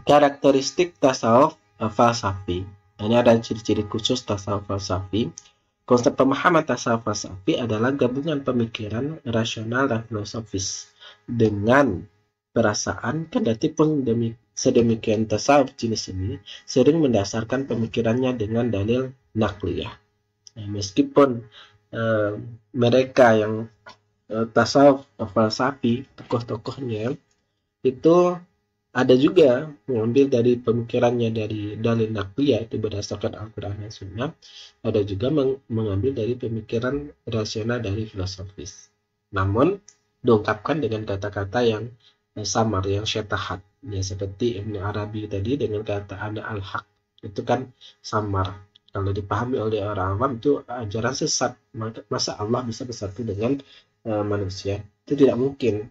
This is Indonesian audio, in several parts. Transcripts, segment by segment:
Karakteristik tasawuf falsafi. Ini ada ciri-ciri khusus tasawuf falsafi. Konsep pemahaman tasawuf falsafi adalah gabungan pemikiran rasional dan filosofis dengan perasaan, kendati pun sedemikian tasawuf jenis ini sering mendasarkan pemikirannya dengan dalil nakliyah. Nah, meskipun eh, mereka yang tasawuf falsafi, tokoh-tokohnya itu ada juga mengambil dari pemikirannya dari dalil nakliyah itu berdasarkan Al-Quran dan Sunnah. Ada juga mengambil dari pemikiran rasional dari filosofis. Namun diungkapkan dengan kata-kata yang samar, yang syatahat. Ya, seperti Ibn Arabi tadi dengan kata ana al-haq. Itu kan samar. Kalau dipahami oleh orang awam itu ajaran sesat. Masa Allah bisa bersatu dengan manusia? Itu tidak mungkin.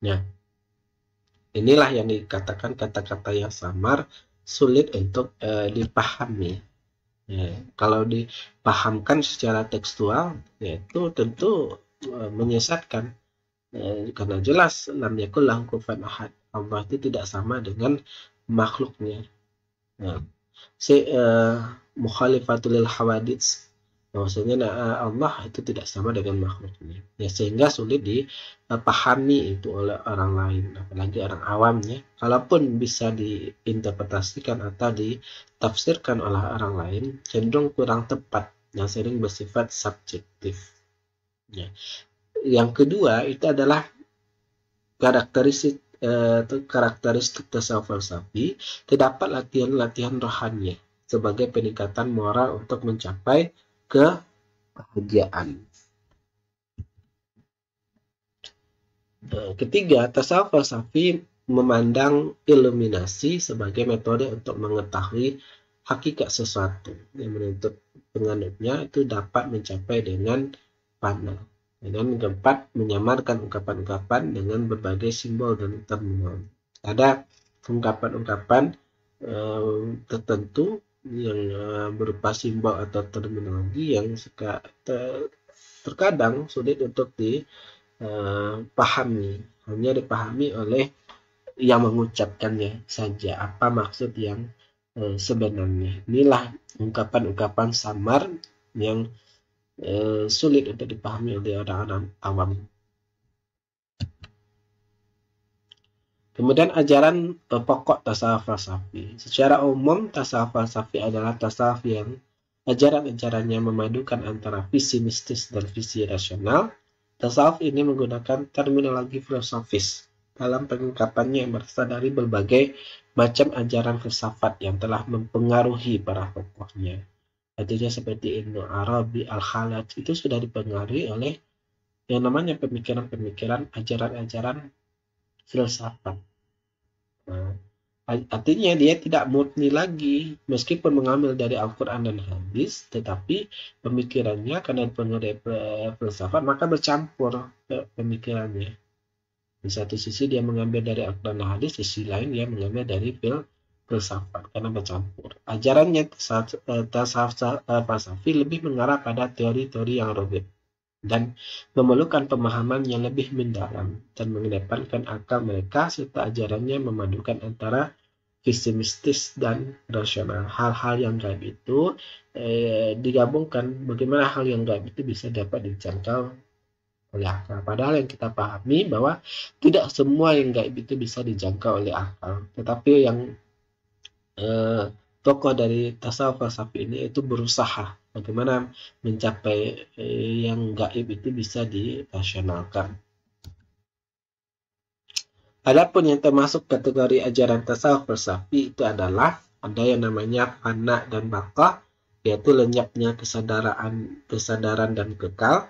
Ya, inilah yang dikatakan kata-kata yang samar, sulit untuk dipahami. Ya, kalau dipahamkan secara tekstual, yaitu tentu menyesatkan. Karena jelas lam yakul lahu kufuwan ahad. Allah itu tidak sama dengan makhluknya. Nah, mukhalifatul hawadits, bahwasanya Allah itu tidak sama dengan makhluknya, ya, sehingga sulit dipahami itu oleh orang lain, apalagi orang awamnya. Kalaupun bisa diinterpretasikan atau ditafsirkan oleh orang lain, cenderung kurang tepat dan sering bersifat subjektif. Ya. Yang kedua itu adalah karakteristik tasawuf falsafi. Terdapat latihan-latihan rohani sebagai peningkatan moral untuk mencapai kebahagiaan. Ketiga, tasawuf falsafi memandang iluminasi sebagai metode untuk mengetahui hakikat sesuatu yang menuntut penganutnya itu dapat mencapai dengan pandang. Dan keempat, menyamarkan ungkapan-ungkapan dengan berbagai simbol dan terminologi. Ada ungkapan-ungkapan tertentu yang berupa simbol atau terminologi yang terkadang sulit untuk dipahami. Hanya dipahami oleh yang mengucapkannya saja, apa maksud yang sebenarnya. Inilah ungkapan-ungkapan samar yang sulit untuk dipahami oleh orang-orang awam. Kemudian ajaran pokok tasawuf falsafi. Secara umum, tasawuf falsafi adalah tasawuf yang ajaran-ajarannya memadukan antara visi mistis dan visi rasional. Tasawuf ini menggunakan terminologi filosofis dalam pengungkapannya yang berasal dari berbagai macam ajaran filsafat yang telah mempengaruhi para tokohnya. Artinya seperti Ibnu Arabi, Al-Khalaj itu sudah dipengaruhi oleh yang namanya pemikiran-pemikiran, ajaran-ajaran filsafat. Nah, artinya dia tidak murni lagi, meskipun mengambil dari Al-Quran dan hadis, tetapi pemikirannya karena dipengaruhi filsafat maka bercampur pemikirannya. Di satu sisi dia mengambil dari Al-Quran dan hadis, di sisi lain dia mengambil dari filsafat karena bercampur. Ajarannya tasawuf falsafi lebih mengarah pada teori-teori yang rumit dan memerlukan pemahaman yang lebih mendalam dan mengedepankan akal mereka, serta ajarannya memadukan antara visi mistis dan rasional. Hal-hal yang gaib itu digabungkan, bagaimana hal yang gaib itu bisa dapat dijangkau oleh akal. Padahal yang kita pahami bahwa tidak semua yang gaib itu bisa dijangkau oleh akal, tetapi yang tokoh dari tasawuf falsafi ini itu berusaha bagaimana mencapai yang gaib itu bisa dirasionalkan. Adapun yang termasuk kategori ajaran tasawuf falsafi itu adalah ada yang namanya fana dan baqa, yaitu lenyapnya kesadaran dan kekal.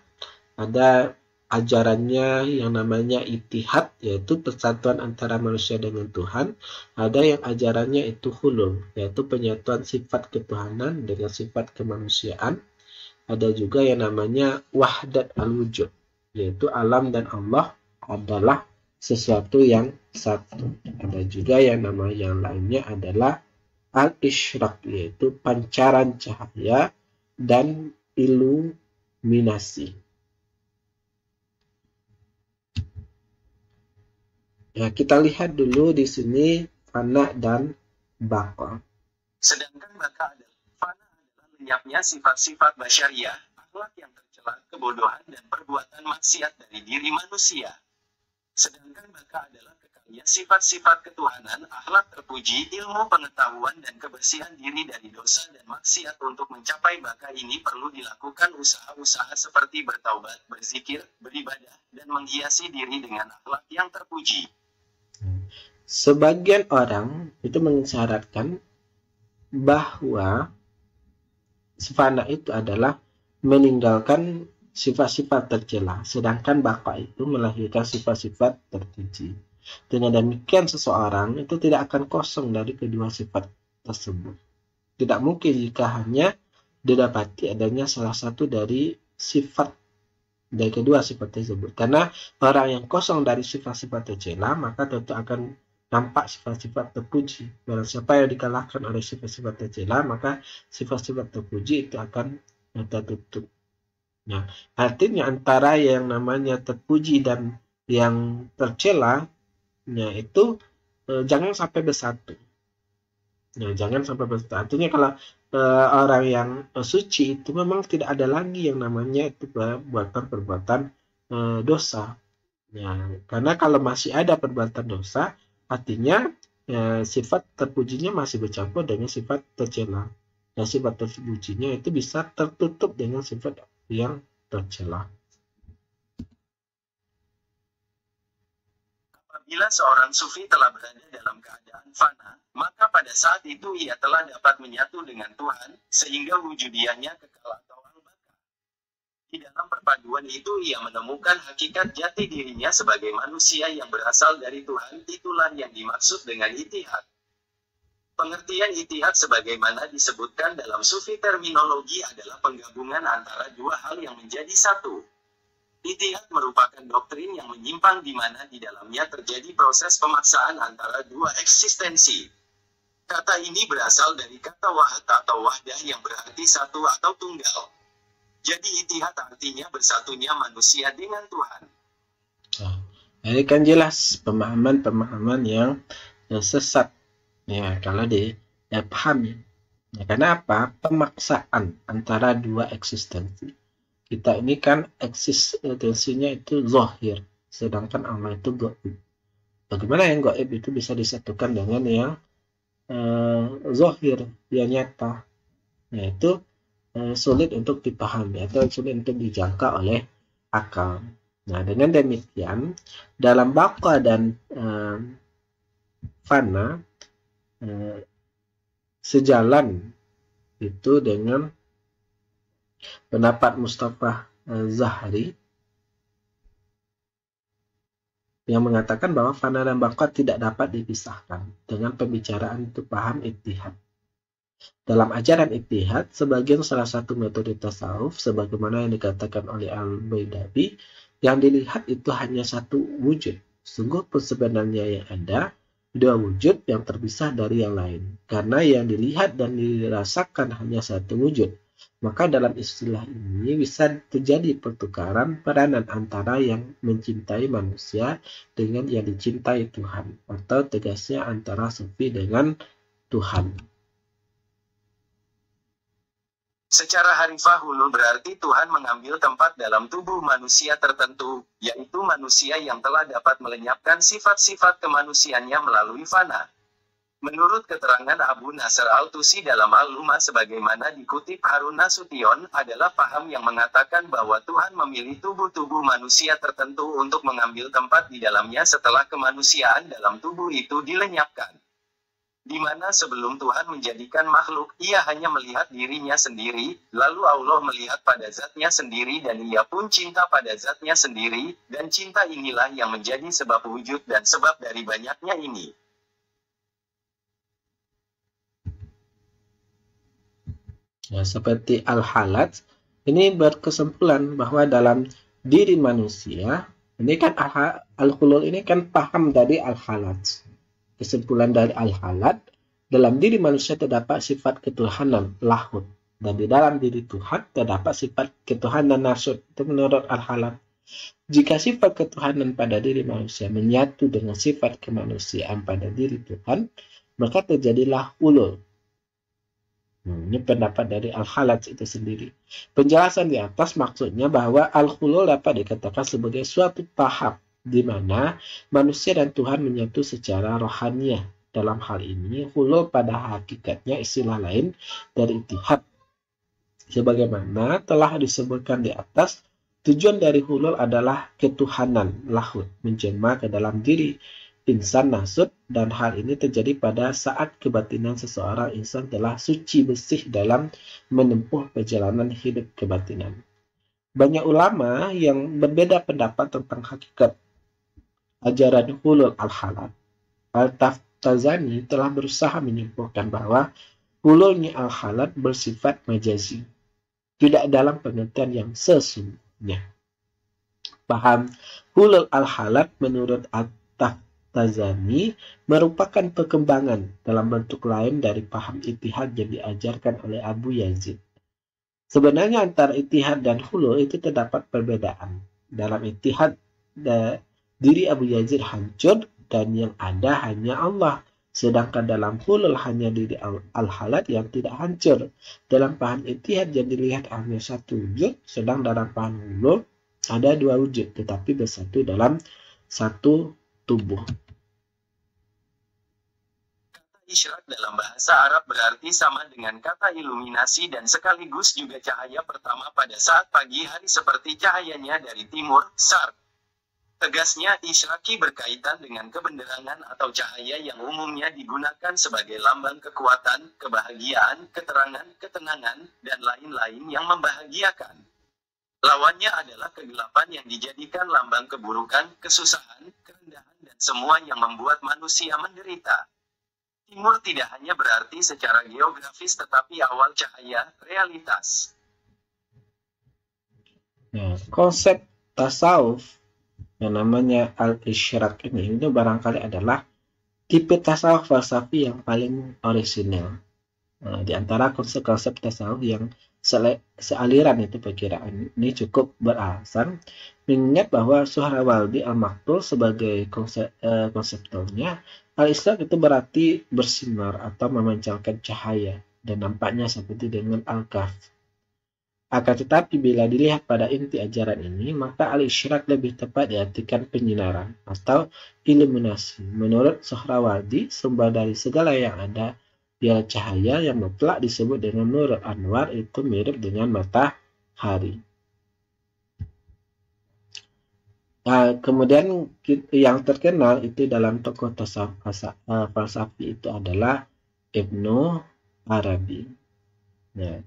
Ada ajarannya yang namanya ittihad, yaitu persatuan antara manusia dengan Tuhan. Ada yang ajarannya itu hulul, yaitu penyatuan sifat ketuhanan dengan sifat kemanusiaan. Ada juga yang namanya wahdat al-wujud, yaitu alam dan Allah adalah sesuatu yang satu. Ada juga yang nama yang lainnya adalah al-isyraq, yaitu pancaran cahaya dan iluminasi. Nah, kita lihat dulu di sini fana dan baqa. Sedangkan baqa fana adalah lenyapnya sifat-sifat basyariah, akhlak yang tercela, kebodohan dan perbuatan maksiat dari diri manusia. Sedangkan baqa adalah kekalnya sifat-sifat ketuhanan, akhlak terpuji, ilmu pengetahuan dan kebersihan diri dari dosa dan maksiat. Untuk mencapai baqa ini perlu dilakukan usaha-usaha seperti bertaubat, berzikir, beribadah, dan menghiasi diri dengan akhlak yang terpuji. Sebagian orang itu mengisyaratkan bahwa fana itu adalah meninggalkan sifat-sifat tercela, sedangkan baqa itu melahirkan sifat-sifat terpuji. Dengan demikian seseorang itu tidak akan kosong dari kedua sifat tersebut. Tidak mungkin jika hanya didapati adanya salah satu dari sifat dari kedua sifat tersebut. Karena orang yang kosong dari sifat-sifat tercela, maka tentu akan nampak sifat-sifat terpuji. Barang siapa yang dikalahkan oleh sifat-sifat tercela, maka sifat-sifat terpuji itu akan tertutup. Nah, artinya antara yang namanya terpuji dan yang tercela, nah itu jangan sampai bersatu. Nah, jangan sampai bersatu. Artinya kalau orang yang suci itu memang tidak ada lagi yang namanya itu perbuatan-perbuatan dosa. Nah, karena kalau masih ada perbuatan dosa, artinya sifat terpujinya masih bercampur dengan sifat tercela. Dan sifat terpujinya itu bisa tertutup dengan sifat yang tercela. Apabila seorang sufi telah berada dalam keadaan fana, maka pada saat itu ia telah dapat menyatu dengan Tuhan, sehingga wujudiannya kekal atau al-baqa. Di dalam perpaduan itu ia menemukan hakikat jati dirinya sebagai manusia yang berasal dari Tuhan. Itulah yang dimaksud dengan itihad. Pengertian itihad sebagaimana disebutkan dalam sufi terminologi adalah penggabungan antara dua hal yang menjadi satu. Itihad merupakan doktrin yang menyimpang di mana di dalamnya terjadi proses pemaksaan antara dua eksistensi. Kata ini berasal dari kata wahad atau wahdah yang berarti satu atau tunggal. Jadi itihad artinya bersatunya manusia dengan Tuhan. Ini kan jelas pemahaman-pemahaman yang sesat. Ya, kalau dipahami. Ya, karena apa? Pemaksaan antara dua eksistensi. Kita ini kan eksistensinya itu zahir, sedangkan Allah itu gaib. Bagaimana yang gaib itu bisa disatukan dengan yang zahir, yang nyata? Yaitu sulit untuk dipahami atau sulit untuk dijangka oleh akal. Nah, dengan demikian, dalam baqa dan fana, sejalan itu dengan pendapat Mustafa Zahri yang mengatakan bahwa fana dan baqa tidak dapat dipisahkan dengan pembicaraan itu paham ittihad. Dalam ajaran ittihad, sebagian salah satu metode tasawuf sebagaimana yang dikatakan oleh Al-Baidawi, yang dilihat itu hanya satu wujud. Sungguh pun sebenarnya yang ada dua wujud yang terpisah dari yang lain. Karena yang dilihat dan dirasakan hanya satu wujud, maka dalam istilah ini bisa terjadi pertukaran peranan antara yang mencintai manusia dengan yang dicintai Tuhan, atau tegasnya antara sufi dengan Tuhan. Secara harifah hulul berarti Tuhan mengambil tempat dalam tubuh manusia tertentu, yaitu manusia yang telah dapat melenyapkan sifat-sifat kemanusiaannya melalui fana. Menurut keterangan Abu Nasr Al-Tusi dalam Al-Lumah sebagaimana dikutip Harun Nasution, adalah paham yang mengatakan bahwa Tuhan memilih tubuh-tubuh manusia tertentu untuk mengambil tempat di dalamnya setelah kemanusiaan dalam tubuh itu dilenyapkan. Di mana sebelum Tuhan menjadikan makhluk, ia hanya melihat dirinya sendiri, lalu Allah melihat pada zatnya sendiri dan ia pun cinta pada zatnya sendiri, dan cinta inilah yang menjadi sebab wujud dan sebab dari banyaknya ini. Ya, seperti Al-Halat, ini berkesimpulan bahwa dalam diri manusia, ini kan Al-Hulul ini kan paham dari Al-Halat. Kesimpulan dari Al-Halat, dalam diri manusia terdapat sifat ketuhanan, lahud. Dan di dalam diri Tuhan terdapat sifat ketuhanan, nasyud. Itu menurut Al-Halat. Jika sifat ketuhanan pada diri manusia menyatu dengan sifat kemanusiaan pada diri Tuhan, maka terjadilah hulul. Ini pendapat dari Al-Halaj itu sendiri. Penjelasan di atas maksudnya bahwa al-hulul dapat dikatakan sebagai suatu tahap di mana manusia dan Tuhan menyatu secara rohaniah. Dalam hal ini, hulul pada hakikatnya istilah lain dari ittihad. Sebagaimana telah disebutkan di atas, tujuan dari hulul adalah ketuhanan, lahud, menjelma ke dalam diri insan nasud, dan hal ini terjadi pada saat kebatinan seseorang insan telah suci bersih dalam menempuh perjalanan hidup kebatinan. Banyak ulama yang berbeda pendapat tentang hakikat ajaran hulul al-halal. Al-Taftazani telah berusaha menyimpulkan bahwa hululnya al-halal bersifat majazi, tidak dalam pengertian yang sesungguhnya. Paham hulul al-halal menurut Al-Taftazani merupakan perkembangan dalam bentuk lain dari paham ittihad yang diajarkan oleh Abu Yazid. Sebenarnya antara ittihad dan hulul itu terdapat perbedaan. Dalam ittihad, diri Abu Yazid hancur dan yang ada hanya Allah. Sedangkan dalam hulul hanya diri al-halal yang tidak hancur. Dalam paham ittihad yang dilihat hanya satu wujud, sedang dalam paham hulul ada dua wujud, tetapi bersatu dalam satu tubuh. Kata isyrak dalam bahasa Arab berarti sama dengan kata iluminasi dan sekaligus juga cahaya pertama pada saat pagi hari seperti cahayanya dari timur, Sarq. Tegasnya, isyraki berkaitan dengan kebenderangan atau cahaya yang umumnya digunakan sebagai lambang kekuatan, kebahagiaan, keterangan, ketenangan, dan lain-lain yang membahagiakan. Lawannya adalah kegelapan yang dijadikan lambang keburukan, kesusahan, kerendahan, dan semua yang membuat manusia menderita. Timur tidak hanya berarti secara geografis tetapi awal cahaya, realitas. Nah, konsep tasawuf yang namanya al-isyrak ini barangkali adalah tipe tasawuf falsafi yang paling orisinal. Nah, di antara konsep-konsep tasawuf yang sealiran itu perkiraan ini cukup beralasan, mengingat bahwa Suhrawardi al-Maktul sebagai konseptualnya, al-isyrak itu berarti bersinar atau memancarkan cahaya dan nampaknya seperti dengan al-kahf. Akan tetapi bila dilihat pada inti ajaran ini, maka al-isyrak lebih tepat diartikan penyinaran atau iluminasi. Menurut Suhrawardi, sumber dari segala yang ada ialah cahaya yang mutlak disebut dengan nur anwar, itu mirip dengan matahari. Nah, kemudian yang terkenal itu dalam tokoh tasawuf falsafi itu adalah Ibnu Arabi. Nah,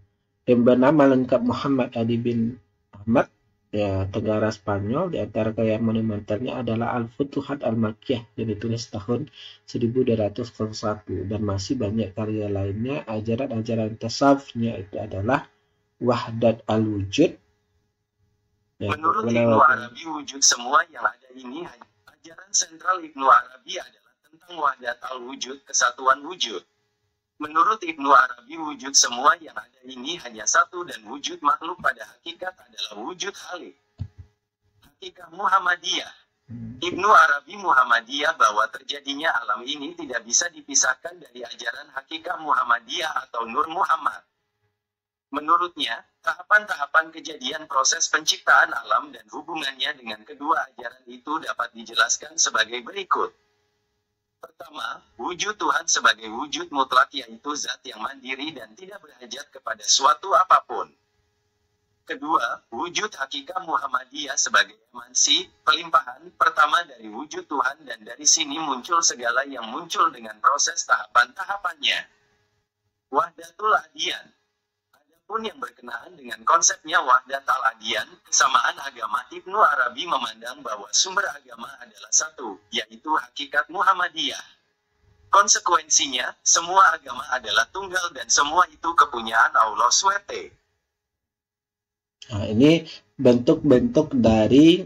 yang bernama lengkap Muhammad Ali bin Ahmad, ya, negara Spanyol. Di antara karya monumentalnya adalah Al-Futuhat Al-Makkiyah yang ditulis tahun 1201, dan masih banyak karya lainnya. Ajaran-ajaran tasawufnya itu adalah Wahdat Al-Wujud. Ya, menurut Ibnu Arabi, wujud semua yang ada ini hanya ajaran sentral Ibnu Arabi adalah tentang Wahdat Al-Wujud, kesatuan wujud. Menurut Ibnu Arabi, wujud semua yang ada ini hanya satu dan wujud makhluk pada hakikat adalah wujud khalik. Hakikat Muhammadiyah. Ibnu Arabi Muhammadiyah bahwa terjadinya alam ini tidak bisa dipisahkan dari ajaran hakikat Muhammadiyah atau Nur Muhammad. Menurutnya, tahapan-tahapan kejadian proses penciptaan alam dan hubungannya dengan kedua ajaran itu dapat dijelaskan sebagai berikut. Pertama, wujud Tuhan sebagai wujud mutlak, yaitu zat yang mandiri dan tidak berhajat kepada suatu apapun. Kedua, wujud hakikat Muhammadiyah sebagai emansi, pelimpahan pertama dari wujud Tuhan, dan dari sini muncul segala yang muncul dengan proses tahapan-tahapannya. Wahdatul Adiyan. Adapun yang berkenaan dengan konsepnya Wahdatul Adiyan, kesamaan agama, Ibnu Arabi memandang bahwa sumber agama adalah satu, yaitu hakikat Muhammadiyah. Konsekuensinya, semua agama adalah tunggal dan semua itu kepunyaan Allah SWT. Nah, ini bentuk-bentuk dari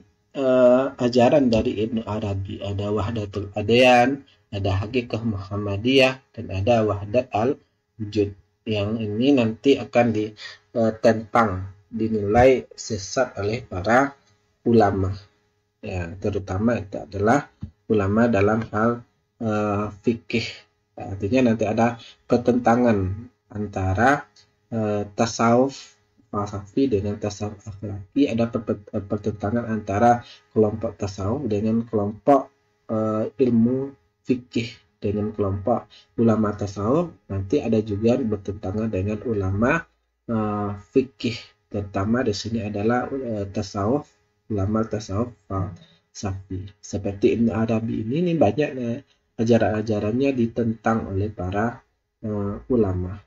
ajaran dari Ibnu Arabi. Ada Wahdatul Adiyan, ada hakikat Muhammadiyah, dan ada Wahdat Al-Wujud. Yang ini nanti akan ditentang, dinilai sesat oleh para ulama. Ya, terutama itu adalah ulama dalam hal fikih. Artinya nanti ada pertentangan antara tasawuf falsafi dengan tasawuf akhlaki, ada pertentangan antara kelompok tasawuf dengan kelompok ilmu fikih, dengan kelompok ulama tasawuf. Nanti ada juga bertentangan dengan ulama fikih, terutama di sini adalah tasawuf, ulama tasawuf falsafi. Seperti Ibn Arabi ini banyak ajaran-ajarannya ditentang oleh para ulama.